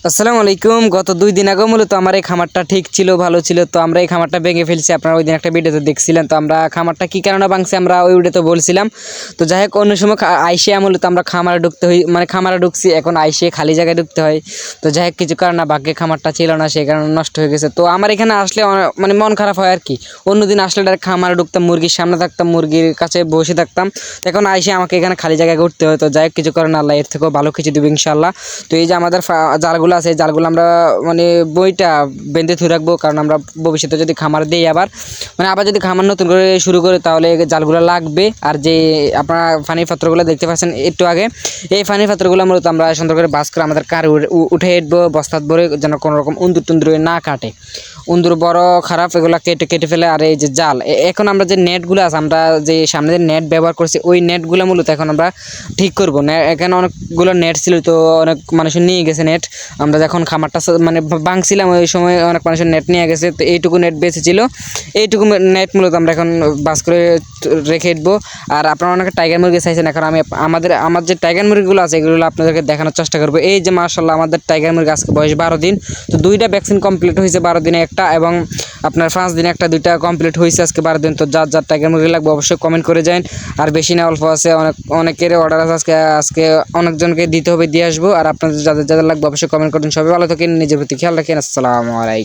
আসসালামু আলাইকুম। গত ২ দিন আগে মূলত আমার এই খামারটা ঠিক ছিল, ভালো ছিল। তো আমরা এই খামারটা ভেঙে ফেলছি। আপনারা ওইদিন একটা ভিডিওতে দেখছিলেন। তো আমরা খামারটা কি কারণে ভাঙছি আমরা ওই ভিডিওতে বলছিলাম। তো যাই হোক অন্য সময় আইসে মূলত আমরা খামারে ঢুকতে হই, মানে খামারে ঢুকছি, এখন আইসে খালি জায়গায় ঢুকতে হয়। তো যাই হোক কিছু কারণে ভাগ্যে খামারটা ছিল না, সেই কারণে নষ্ট হয়ে গেছে। তো আমার এখানে আসলে মানে মন খারাপ হয় আর কি। অন্যদিন আসলে ডাইরেক্ট খামারে ঢুকতাম, মুরগির সামনে থাকতাম, মুরগির কাছে বসে থাকতাম। তো এখন আইসে আমাকে এখানে খালি জায়গায় ঘুরতে হয়। তো যাই হোক কিছু কারণে আল্লাহ এর থেকেও ভালো কিছু দিবে ইনশাআল্লাহ। তো এই যে আমাদের জালগুলো আছে, এই জালগুলো আমরা মানে বইটা বেঁধে ধরে রাখবো, কারণ আমরা ভবিষ্যতে যদি খামার দিই আবার যদি খামার নতুন করে শুরু করি তাহলে এই জালগুলো লাগবে। আর যে আপনারা পানির পাত্রগুলো দেখতে পাচ্ছেন একটু আগে, এই পানির পাত্রগুলো মূলত আমরা সুন্দর করে বাস করে আমাদের কার উঠে উঠবো বস্তাত ভরে, যেন কোনো রকম উন্দুর টুন্দুর না কাটে। উন্দুর বড় খারাপ, এগুলো কেটে ফেলে। আর এই যে জাল, এখন আমরা যে নেটগুলো আছে, আমরা যে সামনে যে নেট ব্যবহার করছি ওই নেটগুলো মূলত এখন আমরা ঠিক করবো। এখানে অনেকগুলো নেট ছিল, তো অনেক মানুষের নিয়ে গেছে নেট। আমরা যখন খামারটা মানে ভাঙছিলাম ওই সময় অনেক মানুষের নেট নিয়ে গেছে। তো এইটুকু নেট বেঁচে ছিল, এইটুকু নেট মূলত আমরা এখন বাস করে রেখে দেবো। আর আপনারা অনেকে টাইগার মুরগি চাইছেন, এখন আমি আমার যে টাইগার মুরগিগুলো আছে এগুলো আপনাদেরকে দেখানোর চেষ্টা করবো। এই যে মাশাআল্লাহ আমাদের টাইগার মুরগি আজকে বয়স 12 দিন। তো 2টা ভ্যাকসিন কমপ্লিট হয়েছে 12 দিনে একটা, এবং আপনার 5 দিনে একটা, 2টা কমপ্লিট হয়েছে আজকে 12 দিন। তো যার টাইগার মুরগি লাগবে অবশ্যই কমেন্ট করে যান। আর বেশি না অল্প আছে, অনেকের অর্ডার আছে, আজকে অনেকজনকে দিতে হবে, দিয়ে আসবো। আর আপনাদের যাদের লাগবে অবশ্যই কমেন্ট করুন। সবাই ভালো থাকেন, নিজের প্রতি খেয়াল রাখেন। আসসালামু আলাইকুম।